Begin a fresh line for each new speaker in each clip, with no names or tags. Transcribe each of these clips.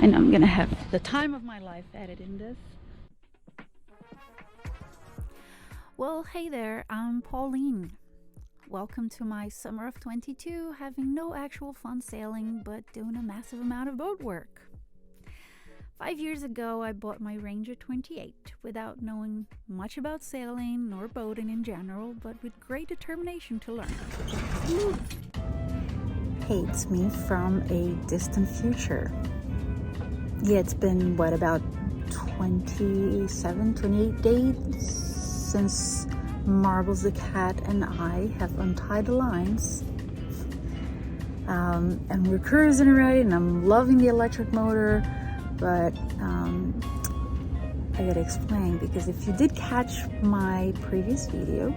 And I'm gonna have the time of my life editing this. Well, hey there, I'm Pauline. Welcome to my summer of 22, having no actual fun sailing, but doing a massive amount of boat work. 5 years ago, I bought my Ranger 28 without knowing much about sailing nor boating in general, but with great determination to learn. Hey, it's me from a distant future. Yeah, it's been, about 27, 28 days since Marbles the cat and I have untied the lines. And we're cruising already, and I'm loving the electric motor, but I gotta explain, because if you did catch my previous video,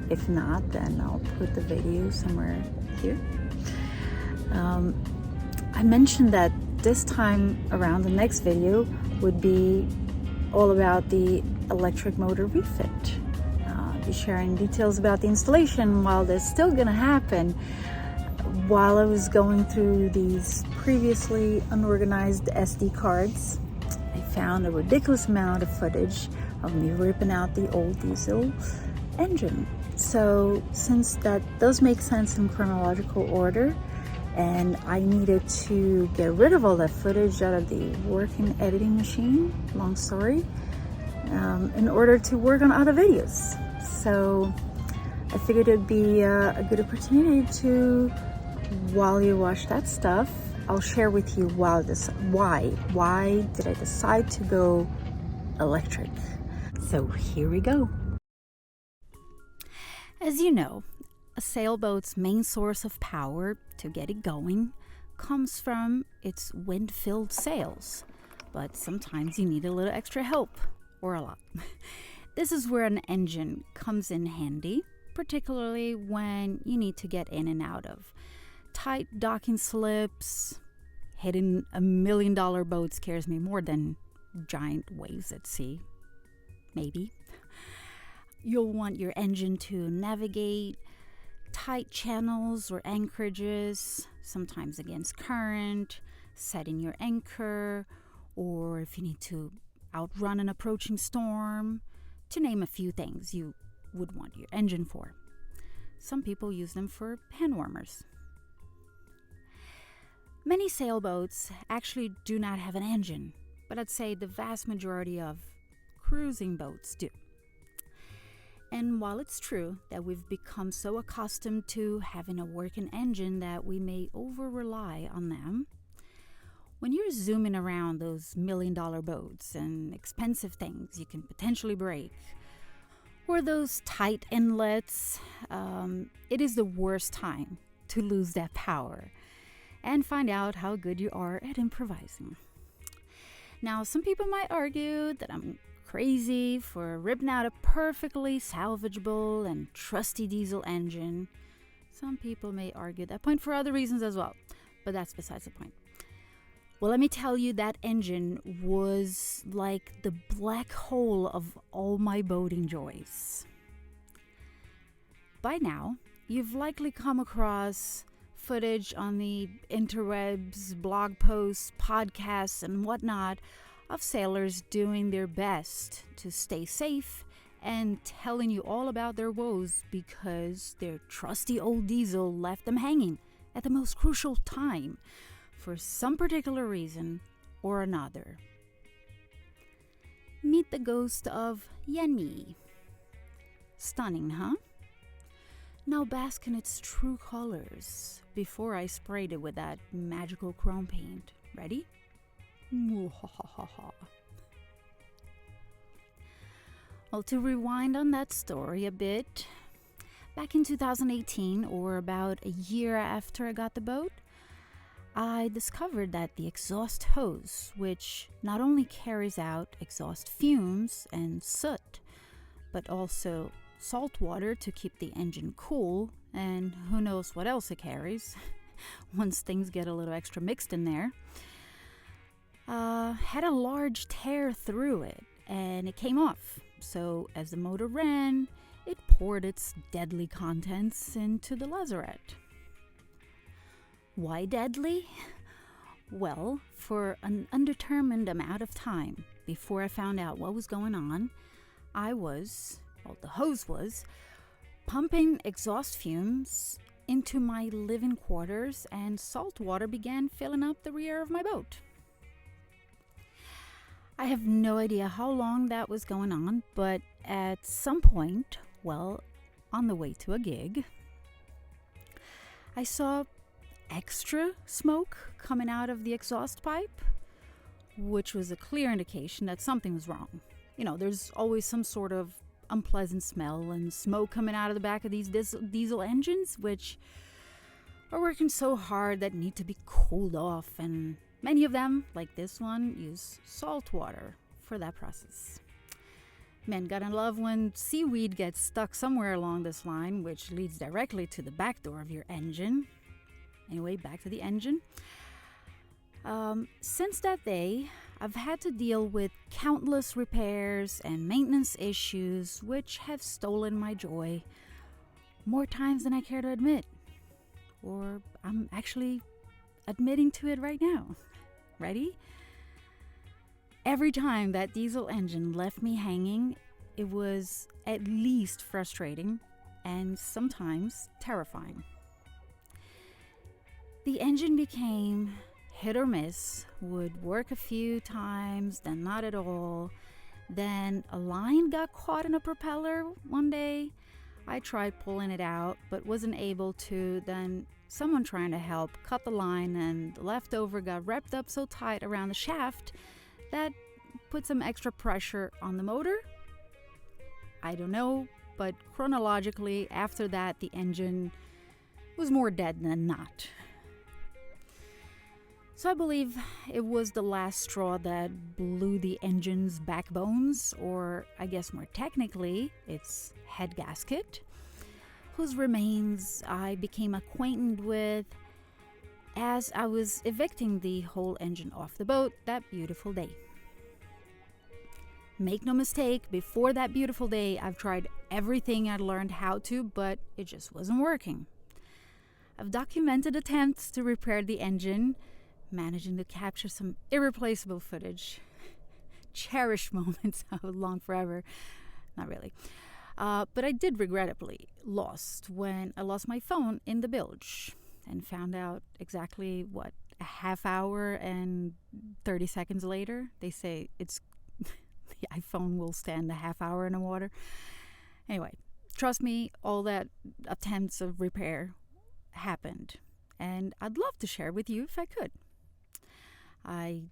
if not, then I'll put the video somewhere here. I mentioned that this time around the next video would be all about the electric motor refit. I'll be sharing details about the installation while that's still gonna happen. While I was going through these previously unorganized SD cards, I found a ridiculous amount of footage of me ripping out the old diesel engine. So since that does make sense in chronological order, and I needed to get rid of all that footage out of the working editing machine, long story, in order to work on other videos. So I figured it'd be a good opportunity to, while you watch that stuff, I'll share with you why did I decide to go electric. So here we go. As you know, a sailboat's main source of power to get it going comes from its wind-filled sails, but sometimes you need a little extra help, or a lot. This is where an engine comes in handy, particularly when you need to get in and out of tight docking slips. Hitting $1 million boat scares me more than giant waves at sea. Maybe. You'll want your engine to navigate tight channels or anchorages, sometimes against current, setting your anchor, or if you need to outrun an approaching storm, to name a few things you would want your engine for. Some people use them for hand warmers. Many sailboats actually do not have an engine, but I'd say the vast majority of cruising boats do. And while it's true that we've become so accustomed to having a working engine that we may over-rely on them, when you're zooming around those $1 million boats and expensive things you can potentially break, or those tight inlets, it is the worst time to lose that power and find out how good you are at improvising. Now, some people might argue that I'm crazy for ripping out a perfectly salvageable and trusty diesel engine. Some people may argue that point for other reasons as well, but that's besides the point. Well, let me tell you, that engine was like the black hole of all my boating joys. By now, you've likely come across footage on the interwebs, blog posts, podcasts, and whatnot of sailors doing their best to stay safe and telling you all about their woes because their trusty old diesel left them hanging at the most crucial time for some particular reason or another. Meet the ghost of Yanmar. Stunning, huh? Now bask in its true colors before I sprayed it with that magical chrome paint. Ready? Well, to rewind on that story a bit, back in 2018, or about a year after I got the boat, I discovered that the exhaust hose, which not only carries out exhaust fumes and soot, but also salt water to keep the engine cool, and who knows what else it carries once things get a little extra mixed in there, had a large tear through it, and it came off. So as the motor ran, it poured its deadly contents into the lazarette. Why deadly? Well, for an undetermined amount of time before I found out what was going on, the hose was, pumping exhaust fumes into my living quarters, and salt water began filling up the rear of my boat. I have no idea how long that was going on, but at some point, on the way to a gig, I saw extra smoke coming out of the exhaust pipe, which was a clear indication that something was wrong. There's always some sort of unpleasant smell and smoke coming out of the back of these diesel engines, which are working so hard that need to be cooled off, and many of them, like this one, use salt water for that process. Man, gotta love when seaweed gets stuck somewhere along this line, which leads directly to the back door of your engine. Anyway, back to the engine. Since that day, I've had to deal with countless repairs and maintenance issues, which have stolen my joy more times than I care to admit. Or I'm actually admitting to it right now. Ready? Every time that diesel engine left me hanging, it was at least frustrating and sometimes terrifying. The engine became hit or miss, would work a few times, then not at all. Then a line got caught in a propeller one day. I tried pulling it out, but wasn't able to. Then someone trying to help cut the line, and the leftover got wrapped up so tight around the shaft that put some extra pressure on the motor. I don't know, but chronologically, after that, the engine was more dead than not. So I believe it was the last straw that blew the engine's backbones, or I guess more technically, its head gasket, whose remains I became acquainted with as I was evicting the whole engine off the boat that beautiful day. Make no mistake, before that beautiful day, I've tried everything I learned how to, but it just wasn't working. I've documented attempts to repair the engine, managing to capture some irreplaceable footage. Cherished moments I would long forever. Not really. But I did regrettably lost when I lost my phone in the bilge and found out exactly a half hour and 30 seconds later. They say the iPhone will stand a half hour in the water. Anyway, trust me, all that attempts of repair happened, and I'd love to share with you if I could. I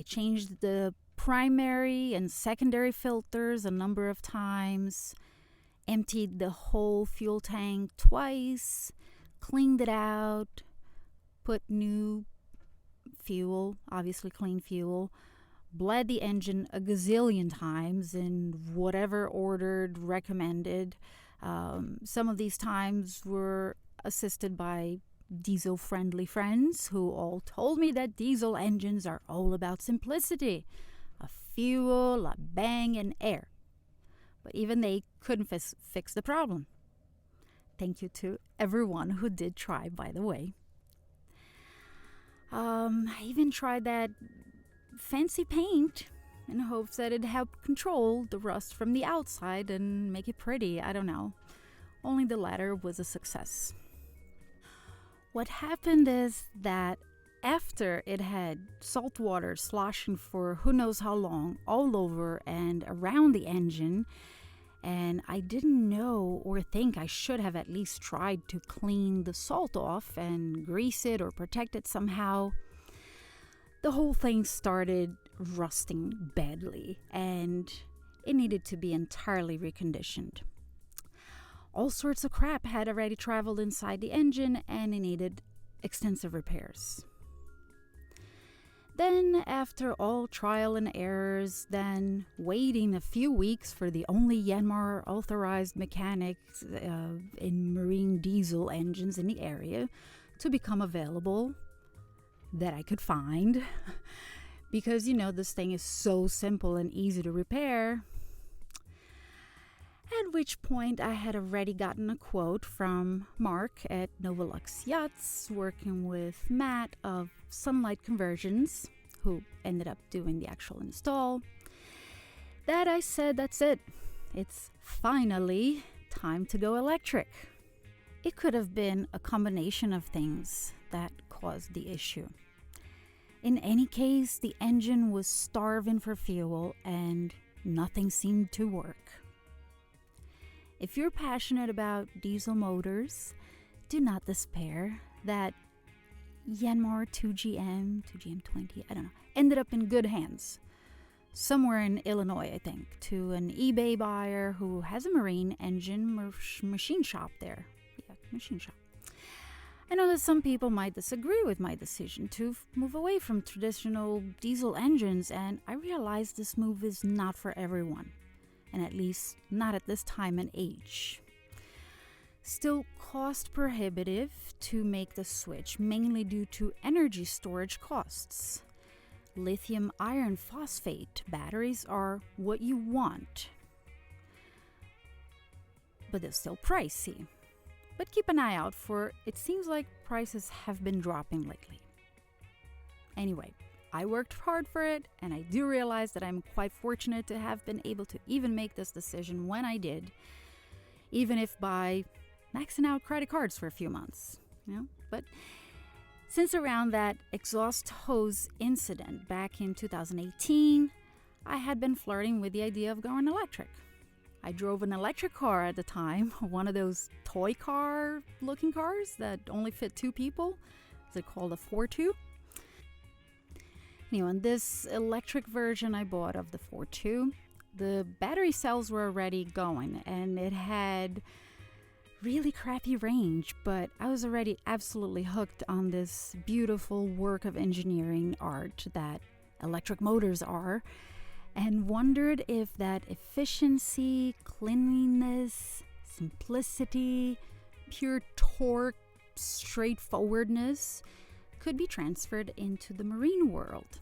changed the primary and secondary filters a number of times, emptied the whole fuel tank twice, cleaned it out, put new fuel, obviously clean fuel, bled the engine a gazillion times in whatever ordered recommended. Some of these times were assisted by diesel-friendly friends who all told me that diesel engines are all about simplicity, a fuel, a bang, and air. But even they couldn't fix the problem. Thank you to everyone who did try, by the way. I even tried that fancy paint in hopes that it'd help control the rust from the outside and make it pretty. I don't know. Only the latter was a success. What happened is that after it had salt water sloshing for who knows how long all over and around the engine, and I didn't know or think I should have at least tried to clean the salt off and grease it or protect it somehow, the whole thing started rusting badly, and it needed to be entirely reconditioned. All sorts of crap had already traveled inside the engine, and it needed extensive repairs. Then, after all trial and errors, then waiting a few weeks for the only Yanmar authorized mechanics in marine diesel engines in the area to become available that I could find, because this thing is so simple and easy to repair. At which point I had already gotten a quote from Mark at Novolux Yachts, working with Matt of Sunlight Conversions, who ended up doing the actual install, that I said, that's it. It's finally time to go electric. It could have been a combination of things that caused the issue. In any case, the engine was starving for fuel and nothing seemed to work. If you're passionate about diesel motors, do not despair. That Yanmar 2GM20, I don't know, ended up in good hands. Somewhere in Illinois, I think, to an eBay buyer who has a marine engine machine shop there. Yeah, machine shop. I know that some people might disagree with my decision to move away from traditional diesel engines, and I realize this move is not for everyone, and at least not at this time and age. Still cost prohibitive to make the switch, mainly due to energy storage costs. Lithium iron phosphate batteries are what you want, but they're still pricey. But keep an eye out for it seems like prices have been dropping lately. Anyway, I worked hard for it, and I do realize that I'm quite fortunate to have been able to even make this decision when I did, even if by maxing out credit cards for a few months, But since around that exhaust hose incident back in 2018, I had been flirting with the idea of going electric. I drove an electric car at the time, one of those toy car looking cars that only fit 2 people. Is it called a 4.2? Anyway, on this electric version I bought of the 4.2, the battery cells were already going and it had really crappy range, but I was already absolutely hooked on this beautiful work of engineering art that electric motors are, and wondered if that efficiency, cleanliness, simplicity, pure torque, straightforwardness could be transferred into the marine world.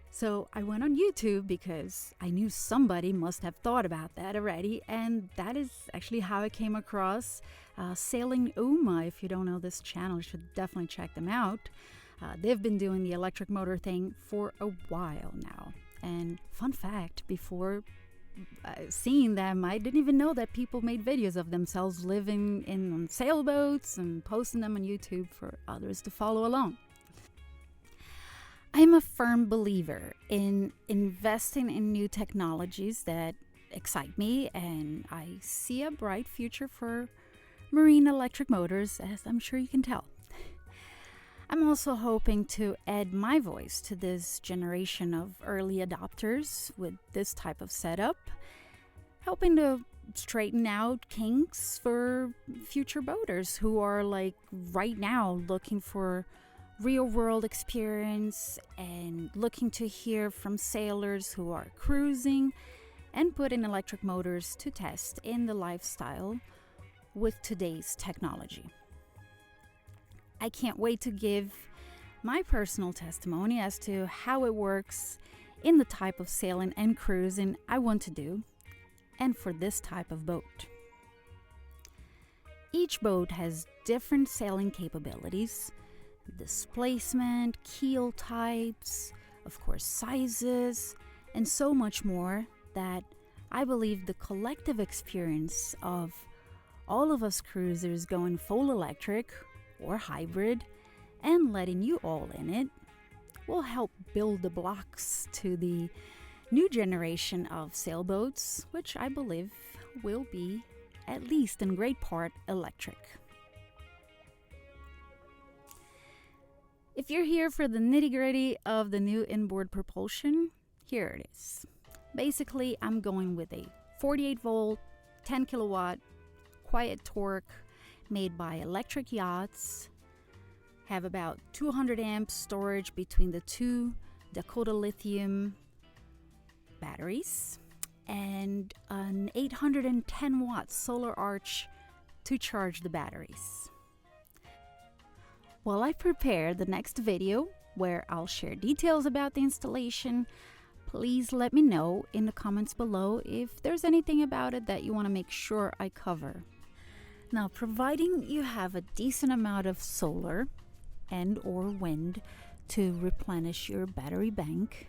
So I went on YouTube because I knew somebody must have thought about that already, and that is actually how I came across Sailing Uma. If you don't know this channel, you should definitely check them out. They've been doing the electric motor thing for a while now. And fun fact, before seeing them, I didn't even know that people made videos of themselves living in sailboats and posting them on YouTube for others to follow along. I'm a firm believer in investing in new technologies that excite me, and I see a bright future for marine electric motors, as I'm sure you can tell. I'm also hoping to add my voice to this generation of early adopters with this type of setup, helping to straighten out kinks for future boaters who are right now looking for real-world experience and looking to hear from sailors who are cruising and putting electric motors to test in the lifestyle with today's technology. I can't wait to give my personal testimony as to how it works in the type of sailing and cruising I want to do, and for this type of boat. Each boat has different sailing capabilities, displacement, keel types, of course sizes, and so much more that I believe the collective experience of all of us cruisers going full electric or hybrid and letting you all in it will help build the blocks to the new generation of sailboats, which I believe will be, at least in great part, electric. If you're here for the nitty-gritty of the new inboard propulsion, here it is. Basically, I'm going with a 48 volt, 10 kilowatt, quiet torque, made by Electric Yachts, have about 200 amp storage between the 2 Dakota lithium batteries, and an 810 watt solar arch to charge the batteries. While I prepare the next video where I'll share details about the installation, please let me know in the comments below if there's anything about it that you want to make sure I cover. Now, providing you have a decent amount of solar and or wind to replenish your battery bank,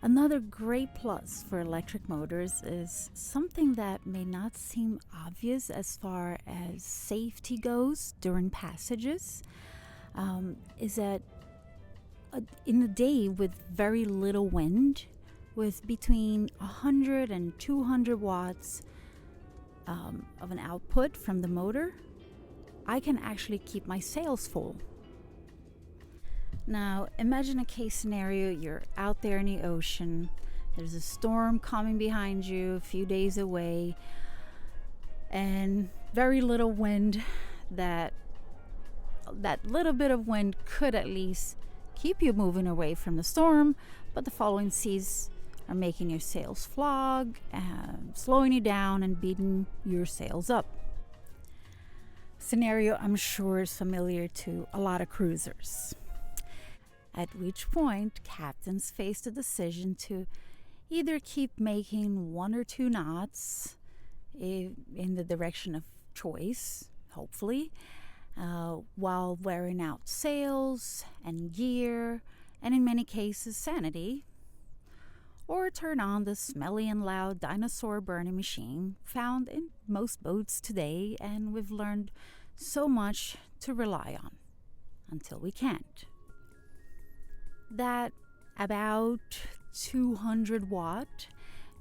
another great plus for electric motors is something that may not seem obvious as far as safety goes during passages, is that in a day with very little wind, with between 100 and 200 watts of an output from the motor, I can actually keep my sails full. Now, imagine a case scenario. You're out there in the ocean. There's a storm coming behind you a few days away, and very little wind. That little bit of wind could at least keep you moving away from the storm, but the following seas are making your sails flog, slowing you down and beating your sails up. Scenario I'm sure is familiar to a lot of cruisers. At which point, captains face the decision to either keep making 1 or 2 knots in the direction of choice, hopefully, while wearing out sails and gear, and in many cases, sanity, or turn on the smelly and loud dinosaur burning machine found in most boats today, and we've learned so much to rely on until we can't. That about 200 watt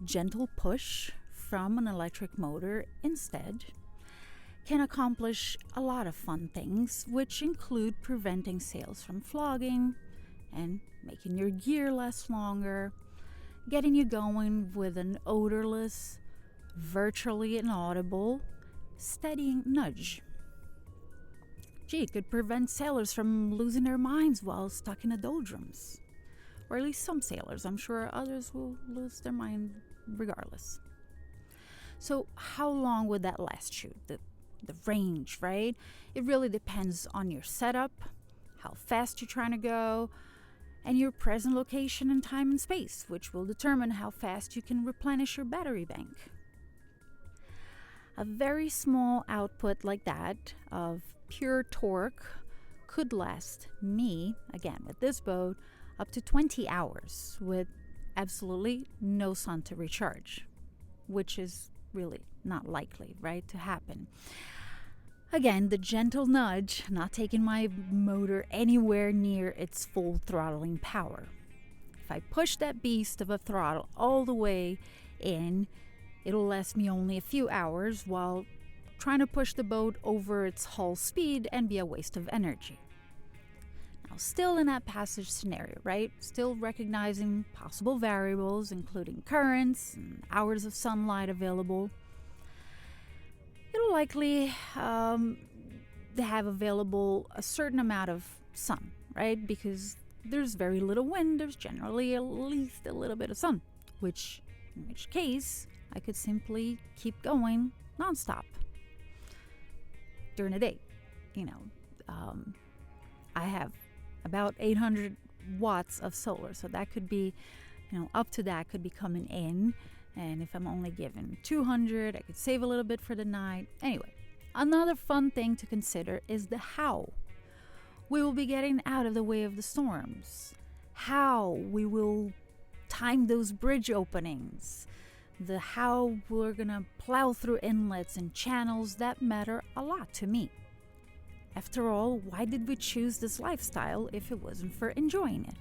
gentle push from an electric motor instead can accomplish a lot of fun things, which include preventing sails from flogging and making your gear last longer, getting you going with an odorless, virtually inaudible, steadying nudge. Gee, it could prevent sailors from losing their minds while stuck in the doldrums. Or at least some sailors. I'm sure others will lose their mind regardless. So how long would that last you? The range, right? It really depends on your setup, how fast you're trying to go, and your present location in time and space, which will determine how fast you can replenish your battery bank. A very small output like that of pure torque could last me, again with this boat, up to 20 hours with absolutely no sun to recharge, which is really not likely, right, to happen. Again, the gentle nudge not taking my motor anywhere near its full throttling power. If I push that beast of a throttle all the way in, it'll last me only a few hours while trying to push the boat over its hull speed and be a waste of energy. Now, still in that passage scenario, right? Still recognizing possible variables, including currents and hours of sunlight available. It'll likely have available a certain amount of sun, right? Because there's very little wind, there's generally at least a little bit of sun, in which case I could simply keep going nonstop during the day. I have about 800 watts of solar, so that could be, up to that could be coming in. And if I'm only given 200, I could save a little bit for the night. Anyway, another fun thing to consider is the how we will be getting out of the way of the storms, how we will time those bridge openings, the how we're gonna plow through inlets and channels that matter a lot to me. After all, why did we choose this lifestyle if it wasn't for enjoying it?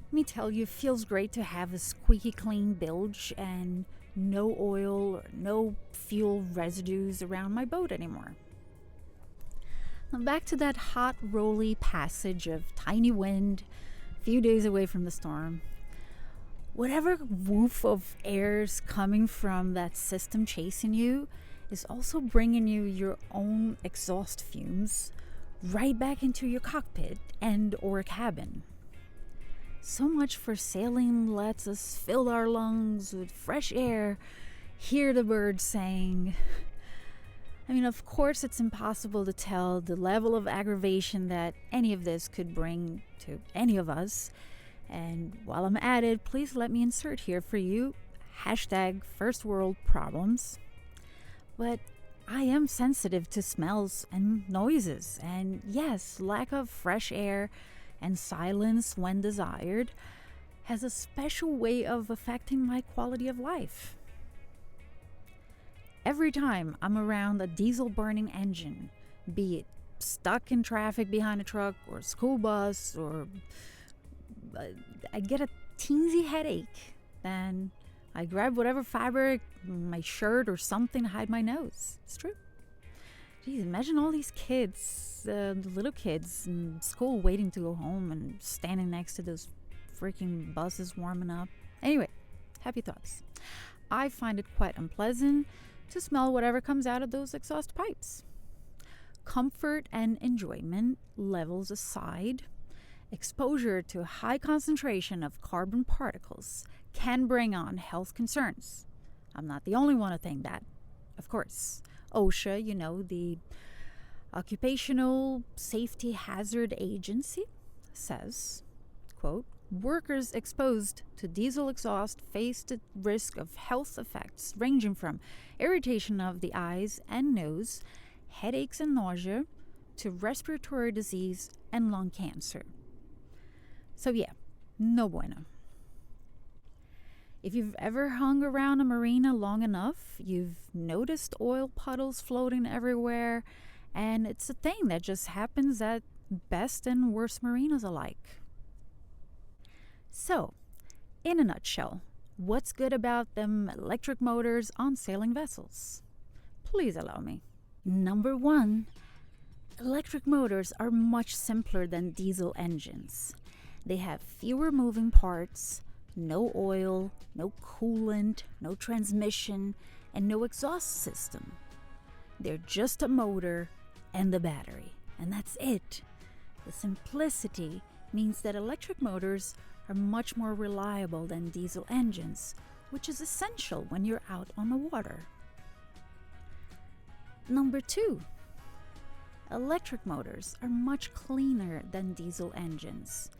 Let me tell you, it feels great to have a squeaky clean bilge and no oil or no fuel residues around my boat anymore. Now back to that hot, rolly passage of tiny wind, a few days away from the storm. Whatever woof of air's coming from that system chasing you is also bringing you your own exhaust fumes right back into your cockpit and or cabin. So much for sailing lets us fill our lungs with fresh air, hear the birds saying. Of course, it's impossible to tell the level of aggravation that any of this could bring to any of us, And while I'm at it, please let me insert here for you hashtag first world problems. But I am sensitive to smells and noises, and yes, lack of fresh air and silence when desired has a special way of affecting my quality of life. Every time I'm around a diesel burning engine, be it stuck in traffic behind a truck or a school bus, or I get a teensy headache, then I grab whatever fabric, my shirt or something to hide my nose. It's true. Geez, imagine all these kids, little kids in school waiting to go home and standing next to those freaking buses warming up. Anyway, happy thoughts. I find it quite unpleasant to smell whatever comes out of those exhaust pipes. Comfort and enjoyment levels aside, exposure to a high concentration of carbon particles can bring on health concerns. I'm not the only one to think that, of course. OSHA, the Occupational Safety Hazard Agency, says, quote, workers exposed to diesel exhaust face the risk of health effects ranging from irritation of the eyes and nose, headaches and nausea, to respiratory disease and lung cancer. So yeah, no bueno. If you've ever hung around a marina long enough, you've noticed oil puddles floating everywhere, and it's a thing that just happens at best and worst marinas alike. So, in a nutshell, what's good about them electric motors on sailing vessels? Please allow me. Number 1, electric motors are much simpler than diesel engines. They have fewer moving parts, no oil, no coolant, no transmission, and no exhaust system. They're just a motor and the battery, and that's it. The simplicity means that electric motors are much more reliable than diesel engines, which is essential when you're out on the water. Number 2, electric motors are much cleaner than diesel engines.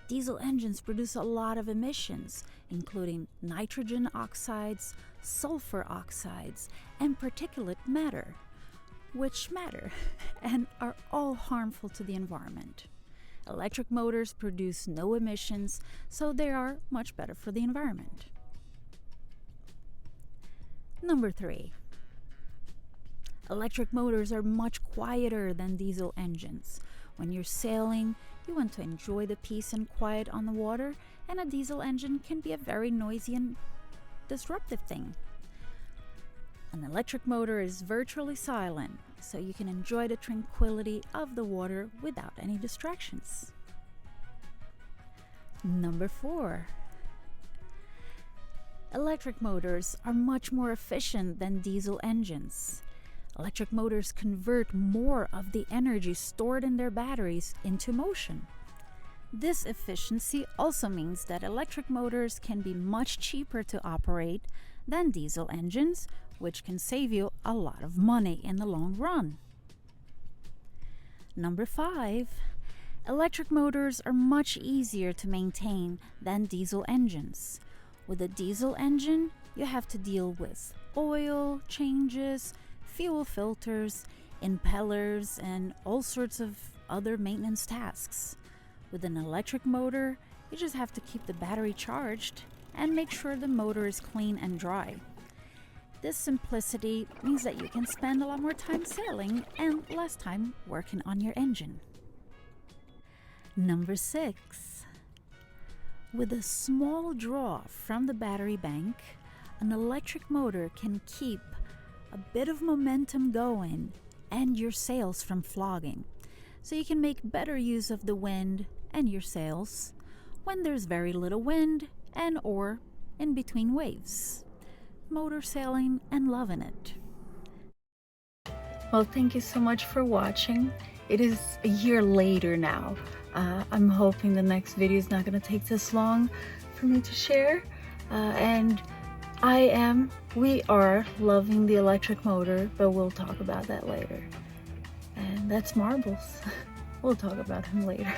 Diesel engines produce a lot of emissions, including nitrogen oxides, sulfur oxides, and particulate matter, which matter and are all harmful to the environment. Electric motors produce no emissions, so they are much better for the environment. Number 3, electric motors are much quieter than diesel engines. When you're sailing, you want to enjoy the peace and quiet on the water, and a diesel engine can be a very noisy and disruptive thing. An electric motor is virtually silent, so you can enjoy the tranquility of the water without any distractions. Number 4, electric motors are much more efficient than diesel engines. Electric motors convert more of the energy stored in their batteries into motion. This efficiency also means that electric motors can be much cheaper to operate than diesel engines, which can save you a lot of money in the long run. Number 5, electric motors are much easier to maintain than diesel engines. With a diesel engine, you have to deal with oil changes, fuel filters, impellers, and all sorts of other maintenance tasks. With an electric motor, you just have to keep the battery charged and make sure the motor is clean and dry. This simplicity means that you can spend a lot more time sailing and less time working on your engine. Number 6, with a small draw from the battery bank, an electric motor can keep a bit of momentum going and your sails from flogging, so you can make better use of the wind and your sails when there's very little wind and or in between waves. Motor sailing and loving it. Well, thank you so much for watching. It is a year later now. I'm hoping the next video is not going to take this long for me to share, and we are loving the electric motor, but we'll talk about that later. And that's Marbles. We'll talk about him later.